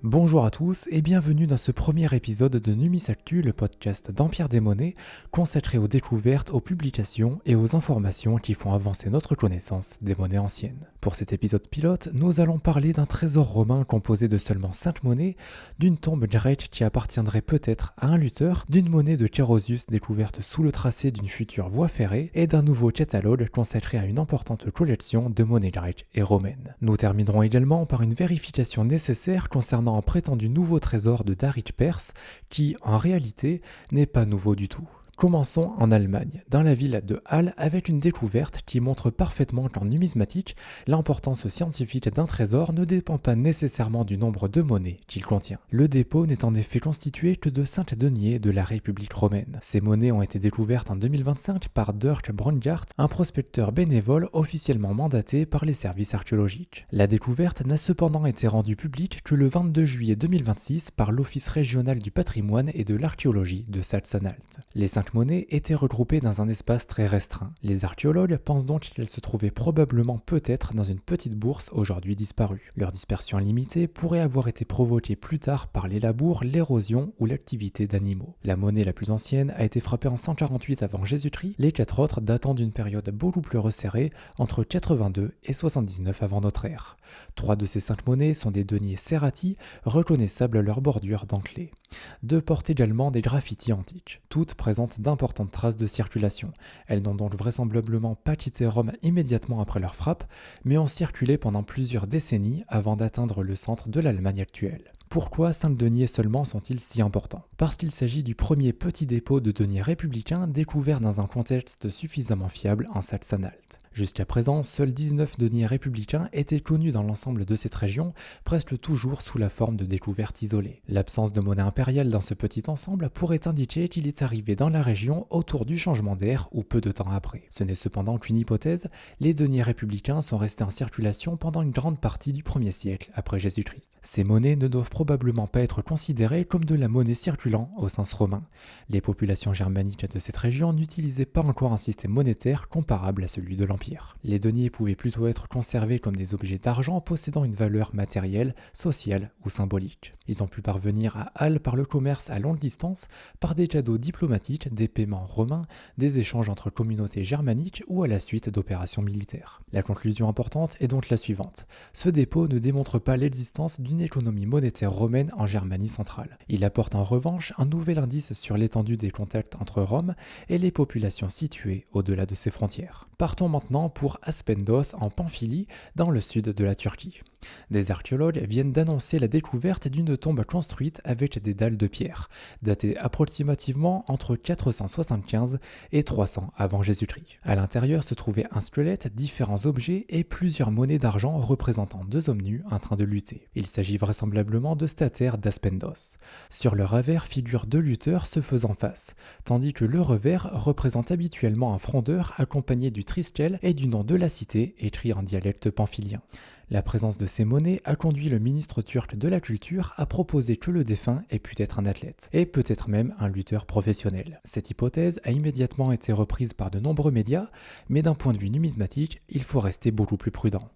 Bonjour à tous et bienvenue dans ce premier épisode de Numis Actu, le podcast d'Empire des Monnaies, consacré aux découvertes, aux publications et aux informations qui font avancer notre connaissance des monnaies anciennes. Pour cet épisode pilote, nous allons parler d'un trésor romain composé de seulement 5 monnaies, d'une tombe grecque qui appartiendrait peut-être à un lutteur, d'une monnaie de Carausius découverte sous le tracé d'une future voie ferrée et d'un nouveau catalogue consacré à une importante collection de monnaies grecques et romaines. Nous terminerons également par une vérification nécessaire concernant un prétendu nouveau trésor de Darik Perse qui, en réalité, n'est pas nouveau du tout. Commençons en Allemagne, dans la ville de Halle, avec une découverte qui montre parfaitement qu'en numismatique, l'importance scientifique d'un trésor ne dépend pas nécessairement du nombre de monnaies qu'il contient. Le dépôt n'est en effet constitué que de 5 deniers de la République romaine. Ces monnaies ont été découvertes en 2025 par Dirk Brongart, un prospecteur bénévole officiellement mandaté par les services archéologiques. La découverte n'a cependant été rendue publique que le 22 juillet 2026 par l'Office régional du patrimoine et de l'archéologie de Sachsen-Anhalt. Les 5 monnaies étaient regroupées dans un espace très restreint. Les archéologues pensent donc qu'elles se trouvaient probablement peut-être dans une petite bourse aujourd'hui disparue. Leur dispersion limitée pourrait avoir été provoquée plus tard par les labours, l'érosion ou l'activité d'animaux. La monnaie la plus ancienne a été frappée en 148 avant Jésus-Christ, les 4 autres datant d'une période beaucoup plus resserrée entre 82 et 79 avant notre ère. 3 de ces 5 monnaies sont des deniers serrati, reconnaissables à leur bordure dentelée. 2 portent également des graffitis antiques. Toutes présentent d'importantes traces de circulation. Elles n'ont donc vraisemblablement pas quitté Rome immédiatement après leur frappe, mais ont circulé pendant plusieurs décennies avant d'atteindre le centre de l'Allemagne actuelle. Pourquoi 5 deniers seulement sont-ils si importants ? Parce qu'il s'agit du premier petit dépôt de deniers républicains découvert dans un contexte suffisamment fiable en Sachsen-Anhalt. Jusqu'à présent, seuls 19 deniers républicains étaient connus dans l'ensemble de cette région, presque toujours sous la forme de découvertes isolées. L'absence de monnaie impériale dans ce petit ensemble pourrait indiquer qu'il est arrivé dans la région autour du changement d'ère ou peu de temps après. Ce n'est cependant qu'une hypothèse, les deniers républicains sont restés en circulation pendant une grande partie du 1er siècle après Jésus-Christ. Ces monnaies ne doivent probablement pas être considérées comme de la monnaie circulant au sens romain. Les populations germaniques de cette région n'utilisaient pas encore un système monétaire comparable à celui de l'Empire. Les deniers pouvaient plutôt être conservés comme des objets d'argent possédant une valeur matérielle, sociale ou symbolique. Ils ont pu parvenir à Halle par le commerce à longue distance, par des cadeaux diplomatiques, des paiements romains, des échanges entre communautés germaniques ou à la suite d'opérations militaires. La conclusion importante est donc la suivante. Ce dépôt ne démontre pas l'existence d'une économie monétaire romaine en Germanie centrale. Il apporte en revanche un nouvel indice sur l'étendue des contacts entre Rome et les populations situées au-delà de ses frontières. Partons maintenant pour Aspendos en Pamphylie, dans le sud de la Turquie. Des archéologues viennent d'annoncer la découverte d'une tombe construite avec des dalles de pierre, datée approximativement entre 475 et 300 avant Jésus-Christ. À l'intérieur se trouvaient un squelette, différents objets et plusieurs monnaies d'argent représentant 2 hommes nus en train de lutter. Il s'agit vraisemblablement de statères d'Aspendos. Sur le revers figurent 2 lutteurs se faisant face, tandis que le revers représente habituellement un frondeur accompagné du triskel et du nom de la cité écrit en dialecte pamphylien. La présence de ces monnaies a conduit le ministre turc de la culture à proposer que le défunt ait pu être un athlète, et peut-être même un lutteur professionnel. Cette hypothèse a immédiatement été reprise par de nombreux médias, mais d'un point de vue numismatique, il faut rester beaucoup plus prudent.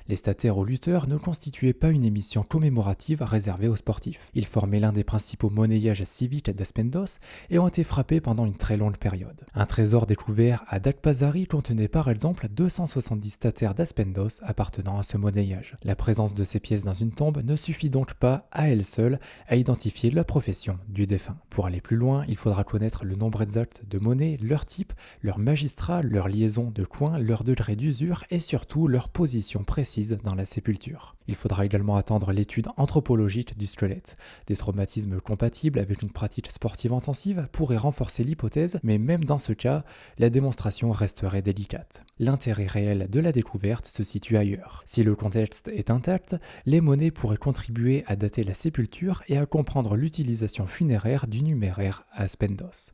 Les statères aux lutteurs ne constituaient pas une émission commémorative réservée aux sportifs. Ils formaient l'un des principaux monnayages civiques d'Aspendos et ont été frappés pendant une très longue période. Un trésor découvert à Dakpazari contenait par exemple 270 statères d'Aspendos appartenant à ce monnayage. La présence de ces pièces dans une tombe ne suffit donc pas à elle seule à identifier la profession du défunt. Pour aller plus loin, il faudra connaître le nombre exact de monnaies, leur type, leur magistrat, leur liaison de coins, leur degré d'usure et surtout leur position précise dans la sépulture. Il faudra également attendre l'étude anthropologique du squelette. Des traumatismes compatibles avec une pratique sportive intensive pourraient renforcer l'hypothèse, mais même dans ce cas, la démonstration resterait délicate. L'intérêt réel de la découverte se situe ailleurs. Si le contexte est intact, les monnaies pourraient contribuer à dater la sépulture et à comprendre l'utilisation funéraire du numéraire à Aspendos.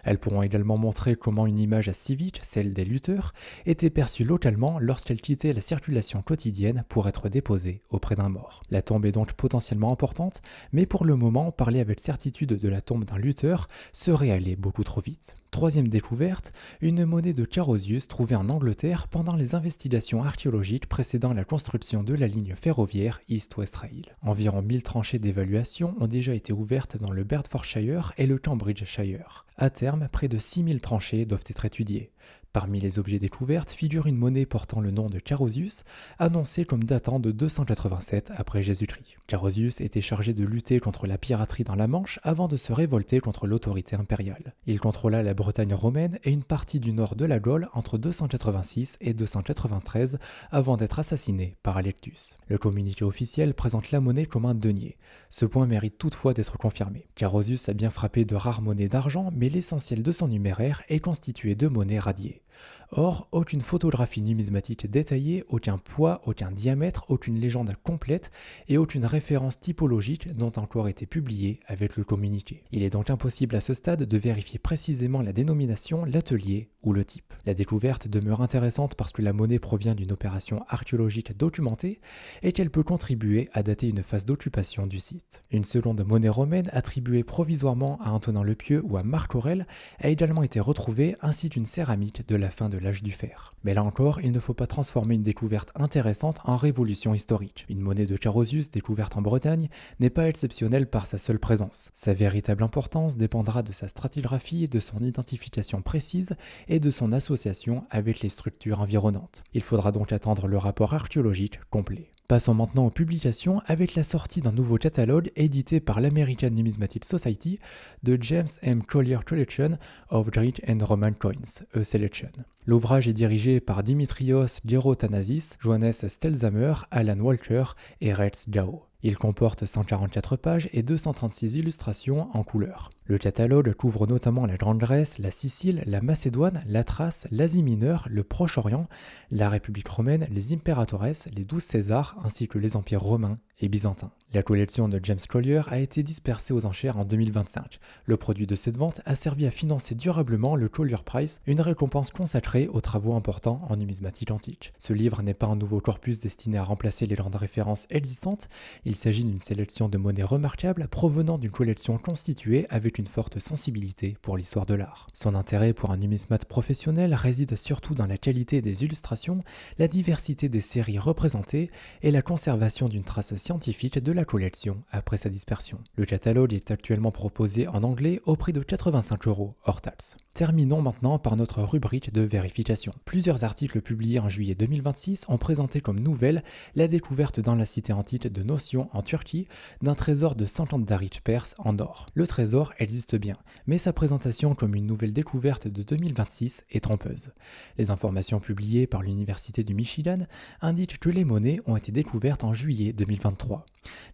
Elles pourront également montrer comment une image civique, celle des lutteurs, était perçue localement lorsqu'elle quittait la circulation quotidienne pour être déposée enfoncé auprès d'un mort. La tombe est donc potentiellement importante, mais pour le moment, parler avec certitude de la tombe d'un lutteur serait aller beaucoup trop vite. Troisième découverte, une monnaie de Carausius trouvée en Angleterre pendant les investigations archéologiques précédant la construction de la ligne ferroviaire East-West Rail. Environ 1000 tranchées d'évaluation ont déjà été ouvertes dans le Bedfordshire et le Cambridgeshire. À terme, près de 6000 tranchées doivent être étudiées. Parmi les objets découverts figure une monnaie portant le nom de Carausius, annoncée comme datant de 287 après Jésus-Christ. Carausius était chargé de lutter contre la piraterie dans la Manche avant de se révolter contre l'autorité impériale. Il contrôla la Bretagne romaine et une partie du nord de la Gaule entre 286 et 293 avant d'être assassiné par Alectus. Le communiqué officiel présente la monnaie comme un denier. Ce point mérite toutefois d'être confirmé. Carausius a bien frappé de rares monnaies d'argent, mais l'essentiel de son numéraire est constitué de monnaies radiées. Or, aucune photographie numismatique détaillée, aucun poids, aucun diamètre, aucune légende complète et aucune référence typologique n'ont encore été publiées avec le communiqué. Il est donc impossible à ce stade de vérifier précisément la dénomination, l'atelier ou le type. La découverte demeure intéressante parce que la monnaie provient d'une opération archéologique documentée et qu'elle peut contribuer à dater une phase d'occupation du site. Une seconde monnaie romaine attribuée provisoirement à Antonin le Pieux ou à Marc Aurèle a également été retrouvée, ainsi qu'une céramique de la fin de l'âge du fer. Mais là encore, il ne faut pas transformer une découverte intéressante en révolution historique. Une monnaie de Carausius découverte en Bretagne n'est pas exceptionnelle par sa seule présence. Sa véritable importance dépendra de sa stratigraphie, de son identification précise et de son association avec les structures environnantes. Il faudra donc attendre le rapport archéologique complet. Passons maintenant aux publications avec la sortie d'un nouveau catalogue édité par l'American Numismatic Society de James M. Collier Collection of Greek and Roman Coins, a Selection. L'ouvrage est dirigé par Dimitrios Gerothanasis, Johannes Stelzamer, Alan Walker et Retz Gao. Il comporte 144 pages et 236 illustrations en couleur. Le catalogue couvre notamment la Grande Grèce, la Sicile, la Macédoine, la Thrace, l'Asie mineure, le Proche-Orient, la République romaine, les impératores, les 12 Césars ainsi que les empires romains et byzantins. La collection de James Collier a été dispersée aux enchères en 2025. Le produit de cette vente a servi à financer durablement le Collier Prize, une récompense consacrée aux travaux importants en numismatique antique. Ce livre n'est pas un nouveau corpus destiné à remplacer les grandes références existantes, il s'agit d'une sélection de monnaies remarquables provenant d'une collection constituée avec une forte sensibilité pour l'histoire de l'art. Son intérêt pour un numismate professionnel réside surtout dans la qualité des illustrations, la diversité des séries représentées et la conservation d'une trace scientifique de la collection après sa dispersion. Le catalogue est actuellement proposé en anglais au prix de 85 € hors taxe. Terminons maintenant par notre rubrique de vérification. Plusieurs articles publiés en juillet 2026 ont présenté comme nouvelle la découverte dans la cité antique de Nocion en Turquie d'un trésor de 50 darics perses en or. Le trésor existe bien, mais sa présentation comme une nouvelle découverte de 2026 est trompeuse. Les informations publiées par l'Université du Michigan indiquent que les monnaies ont été découvertes en juillet 2023.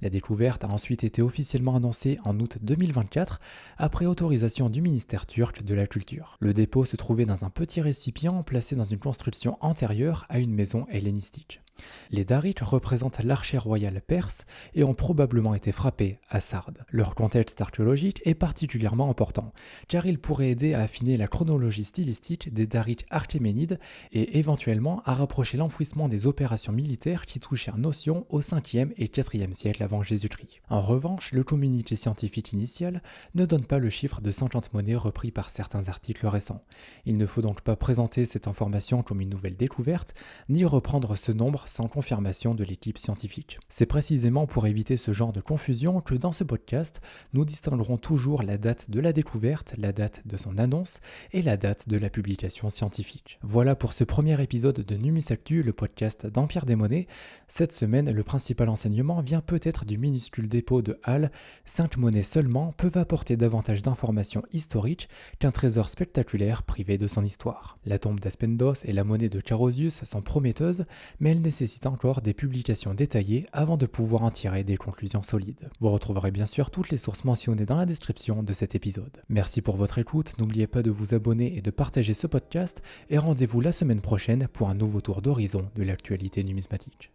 La découverte a ensuite été officiellement annoncée en août 2024 après autorisation du ministère turc de la Culture. Le dépôt se trouvait dans un petit récipient placé dans une construction antérieure à une maison hellénistique. Les darics représentent l'archer royal perse et ont probablement été frappés à Sardes. Leur contexte archéologique est particulièrement important, car il pourrait aider à affiner la chronologie stylistique des darics archéménides et éventuellement à rapprocher l'enfouissement des opérations militaires qui touchèrent Nocion au 5e et 4e siècle avant Jésus-Christ. En revanche, le communiqué scientifique initial ne donne pas le chiffre de 50 monnaies repris par certains articles récents. Il ne faut donc pas présenter cette information comme une nouvelle découverte, ni reprendre ce nombre sans confirmation de l'équipe scientifique. C'est précisément pour éviter ce genre de confusion que dans ce podcast, nous distinguerons toujours la date de la découverte, la date de son annonce et la date de la publication scientifique. Voilà pour ce premier épisode de Numisactu, le podcast d'Empire des Monnaies. Cette semaine, le principal enseignement vient peut-être du minuscule dépôt de Halle. 5 monnaies seulement peuvent apporter davantage d'informations historiques qu'un trésor spectaculaire privé de son histoire. La tombe d'Aspendos et la monnaie de Carausius sont prometteuses, mais elles nécessite encore des publications détaillées avant de pouvoir en tirer des conclusions solides. Vous retrouverez bien sûr toutes les sources mentionnées dans la description de cet épisode. Merci pour votre écoute, n'oubliez pas de vous abonner et de partager ce podcast, et rendez-vous la semaine prochaine pour un nouveau tour d'horizon de l'actualité numismatique.